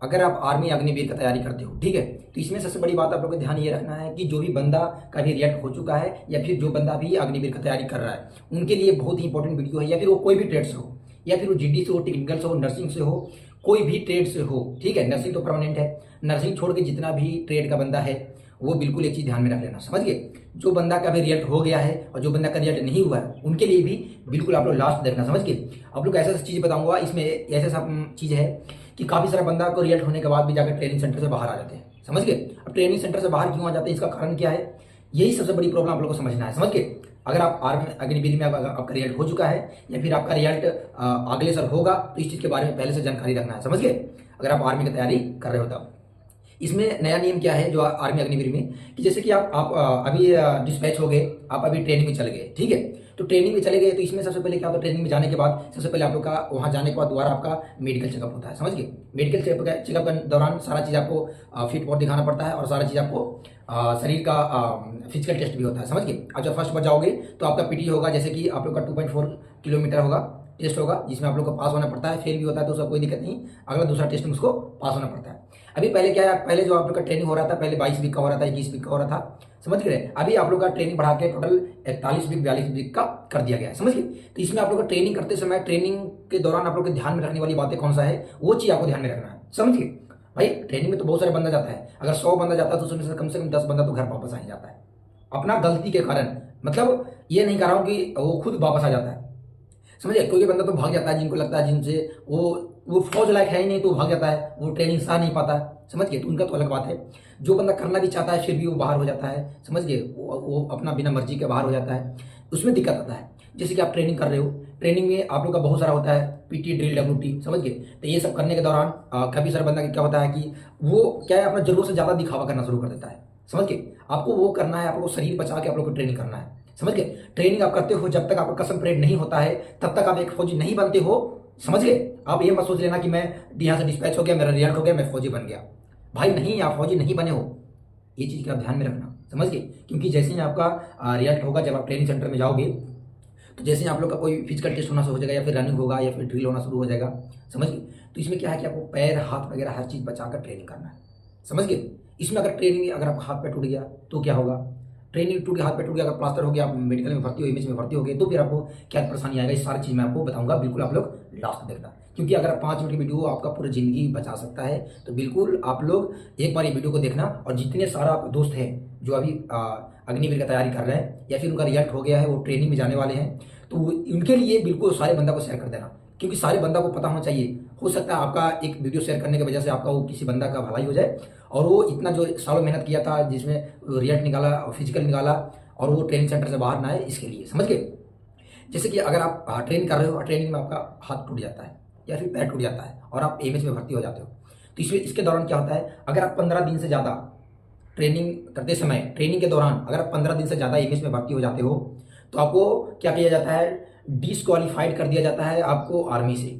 अगर आप आर्मी अग्निवीर का तैयारी करते हो, ठीक है, तो इसमें सबसे बड़ी बात आप लोगों को ध्यान ये रखना है कि जो भी बंदा कभी रिएक्ट हो चुका है या फिर जो बंदा भी अग्निवीर का तैयारी कर रहा है, उनके लिए बहुत ही इंपॉर्टेंट वीडियो है। या फिर वो कोई भी ट्रेड से हो, या फिर वो जीडी से हो, टेक्निकल से हो, नर्सिंग से हो, कोई भी ट्रेड से हो, ठीक है, नर्सिंग तो परमानेंट है, नर्सिंग छोड़ के जितना भी ट्रेड का बंदा है वो बिल्कुल एक चीज ध्यान में रख लेना, समझ गए। जो बंदा का भी रिएक्ट हो गया है और जो बंदा का रिएक्ट नहीं हुआ है, उनके लिए भी बिल्कुल आप लोग लास्ट देखना, समझ गए। आप लोग ऐसा चीज बताऊंगा, इसमें ऐसा सब चीज है कि काफी सारा बंदा को रिएक्ट होने के बाद भी जाकर ट्रेनिंग सेंटर से बाहर आ जाते हैं, समझ गए। अब ट्रेनिंग सेंटर से बाहर क्यों आ जाते हैं, इसका कारण क्या है, यही सबसे बड़ी प्रॉब्लम आप लोग को समझना है, समझ गए। अगर आप आर्मी अग्निवीर में आपका रिजल्ट हो चुका है या फिर आपका रिजल्ट अगले साल होगा, तो इस चीज के बारे में पहले से जानकारी रखना है, समझ गए। अगर आप आर्मी की तैयारी कर रहे हो तब इसमें नया नियम क्या है जो आर्मी अग्निवीर में, कि जैसे कि आप अभी डिस्पैच हो गए, आप अभी ट्रेनिंग में चले गए, ठीक है, तो ट्रेनिंग में चले गए तो इसमें सबसे पहले क्या होता है, ट्रेनिंग में जाने के बाद सबसे पहले आप लोग का वहां जाने के बाद दोबारा आपका मेडिकल चेकअप होता है, समझ गए। मेडिकल चेकअप के दौरान सारा चीज आपको फिट और दिखाना पड़ता है और सारा चीज आपको शरीर का फिजिकल टेस्ट भी होता है, समझ गए। आप जब फर्स्ट बार जाओगे तो आपका पीटी होगा, जैसे कि आप लोग का 2.4 किलोमीटर होगा टेस्ट होगा, जिसमें आप लोग को पास होना पड़ता है, फेल भी होता है तो उसका कोई दिक्कत नहीं, अगला दूसरा टेस्ट में उसको पास होना पड़ता है। अभी पहले क्या है, पहले जो आप लोग का ट्रेनिंग हो रहा था, पहले 22 वीक का हो रहा था, 21 वीक का हो रहा था, समझ गए। अभी आप लोग का ट्रेनिंग बढ़ा के टोटल 41 वीक 42 वीक का कर दिया गया है, समझ गए। तो इसमें आप लोग का ट्रेनिंग करते समय, ट्रेनिंग के दौरान आप लोग के ध्यान में रखने वाली बातें कौन सा है, वो चीज आपको ध्यान में रखना है, समझ गए। भाई ट्रेनिंग में तो बहुत सारे बंदा जाता है, अगर 100 बंदा जाता है तो उसमें से कम 10 बंदा तो घर वापस आ ही जाता है अपना गलती के कारण। मतलब ये नहीं कह रहा हूं कि वो खुद वापस आ जाता है, समझिए। कोई बंदा तो भाग जाता है, जिनको लगता है जिनसे वो फौज लायक है ही नहीं तो भाग जाता है, वो ट्रेनिंग सह नहीं पाता, समझ गए, तो उनका तो अलग बात है। जो बंदा करना भी चाहता है फिर भी वो बाहर हो जाता है, समझ गए, वो अपना बिना मर्जी के बाहर हो जाता है, उसमें दिक्कत आता है। जैसे कि आप ट्रेनिंग कर रहे हो, ट्रेनिंग में आप लोग का बहुत सारा होता है, पीटी ड्रिल डब्ल्यूटी, समझ गए। तो ये सब करने के दौरान कभी सारा बंदा क्या होता है कि वो क्या है, अपना जरूरत से ज्यादा दिखावा करना शुरू कर देता है, समझ गए। आपको वो करना है, आपको शरीर बचा के आप लोग को ट्रेनिंग करना है, समझ गए। ट्रेनिंग आप करते हो, जब तक आपका कसम परेड नहीं होता है तब तक आप एक फौजी नहीं बनते हो, समझ गए। आप ये मत सोच लेना कि मैं यहाँ से डिस्पैच हो गया, मेरा रिजल्ट हो गया, मैं फौजी बन गया। भाई नहीं, आप फौजी नहीं बने हो, ये चीज का ध्यान में रखना, समझ गए। क्योंकि जैसे ही आपका रिजल्ट होगा, जब आप ट्रेनिंग सेंटर में जाओगे, तो जैसे ही आप लोग का कोई फिजिकल टेस्ट होना शुरू हो जाएगा या फिर रनिंग होगा या फिर ड्रिल होना शुरू हो जाएगा, समझ गए। तो इसमें क्या है कि आपको पैर हाथ वगैरह हर चीज बचाकर ट्रेनिंग करना है, समझ गए। इसमें अगर ट्रेनिंग में अगर आपका हाथ पैर टूट गया तो क्या होगा, ट्रेनिंग टूट गया, हाथ पैर टूट गया, अगर प्लास्टर हो गया, आप मेडिकल में भर्ती हो, इमेज में भर्ती हो गए, तो फिर आपको क्या परेशानी आएगा, इस सारी चीज मैं आपको बताऊंगा, बिल्कुल आप लोग लास्ट देखना। क्योंकि अगर 5 मिनट की वीडियो आपका पूरी जिंदगी बचा सकता है, तो बिल्कुल आप लोग एक बार ये वीडियो को देखना। और जितने सारा दोस्त हैं जो अभी अग्निवीर का तैयारी कर रहे हैं या फिर उनका रिजल्ट हो गया है, वो ट्रेनिंग में जाने वाले हैं, तो उनके लिए बिल्कुल सारे बंदा को शेयर कर देना। क्योंकि सारे बंदा को पता होना चाहिए, हो सकता है आपका एक वीडियो शेयर करने की वजह से आपका वो किसी बंदा का भलाई हो जाए, और वो इतना जो सालों मेहनत किया था, जिसमें रिजल्ट निकाला, फिजिकल निकाला, और वो ट्रेनिंग सेंटर से बाहर ना आए, इसके लिए, समझ गए। जैसे कि अगर आप ट्रेनिंग कर रहे हो, ट्रेनिंग में आपका हाथ टूट जाता है या फिर पैर टूट जाता है और आप एमएच में भर्ती हो जाते हो, तो इसके दौरान क्या होता है, अगर आप 15 दिन से ज़्यादा ट्रेनिंग करते समय, ट्रेनिंग के दौरान अगर आप 15 दिन से ज़्यादा एमएच में भर्ती हो जाते हो, तो आपको क्या किया जाता है, डिसक्वालीफाइड कर दिया जाता है आपको आर्मी से,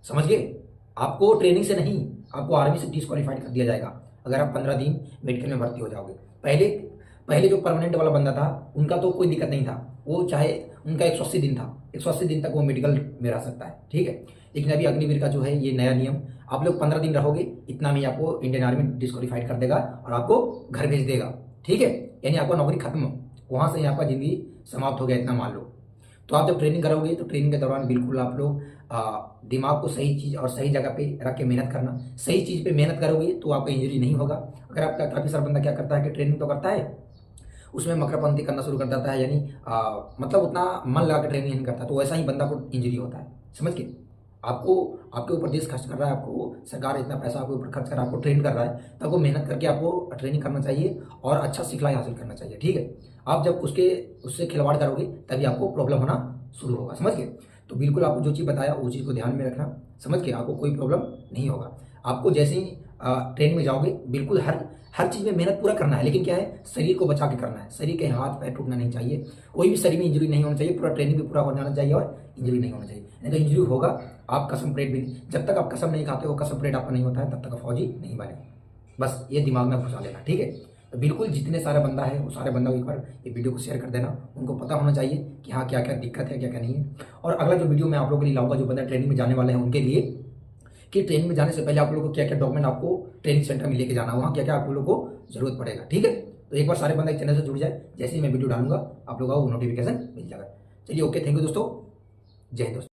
समझ गए। आपको ट्रेनिंग से नहीं, आपको आर्मी से डिसक्वालीफाइड कर दिया जाएगा अगर आप 15 दिन मेडिकल में भर्ती हो जाओगे। पहले पहले जो परमानेंट वाला बंदा था उनका तो कोई दिक्कत नहीं था, वो चाहे उनका 180 दिन था, 180 दिन तक वो मेडिकल में रह सकता है, ठीक है। लेकिन अभी अग्निवीर का जो है ये नया नियम, आप लोग 15 दिन रहोगे, इतना में आपको इंडियन आर्मी डिस्क्वालीफाइड कर देगा और आपको घर भेज देगा, ठीक है। यानी आपका नौकरी खत्म, वहां से आपका जिंदगी समाप्त हो गया, इतना मान लो। तो आप जब ट्रेनिंग करोगे तो ट्रेनिंग के दौरान बिल्कुल आप लोग दिमाग को सही चीज़ और सही जगह पे रख के मेहनत करना। सही चीज़ पे मेहनत करोगे तो आपका इंजरी नहीं होगा। अगर आपका काफ़ी सारा बंदा क्या करता है कि ट्रेनिंग तो करता है, उसमें मकरपंथी करना शुरू कर देता है, यानी मतलब उतना मन लगा के ट्रेनिंग नहीं करता, तो वैसा ही बंदा को इंजरी होता है, समझ के। आपको आपके ऊपर देश खर्च कर रहा है, आपको सरकार इतना पैसा आपके ऊपर खर्च कर आपको ट्रेन कर रहा है, तो आपको मेहनत करके आपको ट्रेनिंग करना चाहिए और अच्छा सिखलाई हासिल करना चाहिए, ठीक है। आप जब उससे खिलवाड़ करोगे तभी आपको प्रॉब्लम होना शुरू होगा, समझ गए। तो बिल्कुल आपको जो चीज़ बताया वो चीज़ को ध्यान में रखना, समझ के, आपको कोई प्रॉब्लम नहीं होगा। आपको जैसे ही ट्रेनिंग में जाओगे बिल्कुल हर चीज़ में मेहनत पूरा करना है, लेकिन क्या है, शरीर को बचा के करना है। शरीर के हाथ पैर टूटना नहीं चाहिए, कोई भी शरीर में इंजरी नहीं होना चाहिए, पूरा ट्रेनिंग भी पूरा हो जाना चाहिए और इंजरी नहीं होना चाहिए। नहीं तो इंजरी होगा, आप कसम परेड भी, जब तक आप कसम नहीं खाते हो, कसम परेड आपका नहीं होता है, तब तक फौजी नहीं बने। बस ये दिमाग में घुसा लेना, ठीक है। तो बिल्कुल जितने सारे बंदा है वो सारे बंदा को एक बार ये वीडियो को शेयर कर देना, उनको पता होना चाहिए कि हाँ क्या क्या दिक्कत है, क्या क्या नहीं है। और अगला जो वीडियो मैं आप लोगों के लिए लाऊंगा, जो बंदा ट्रेनिंग में जाने वाले हैं उनके लिए, कि ट्रेनिंग में जाने से पहले आप लोगों को क्या क्या डॉक्यूमेंट आपको ट्रेनिंग सेंटर में लेके जाना है, वहाँ क्या क्या आप लोगों को जरूरत पड़ेगा। ठीक है, तो एक बार सारे बंदा एक चैनल से जुड़ जाए, जैसे ही मैं वीडियो डालूंगा आप लोगों को नोटिफिकेशन मिल जाएगा। चलिए ओके, थैंक यू दोस्तों, जय हिंद दोस्तों।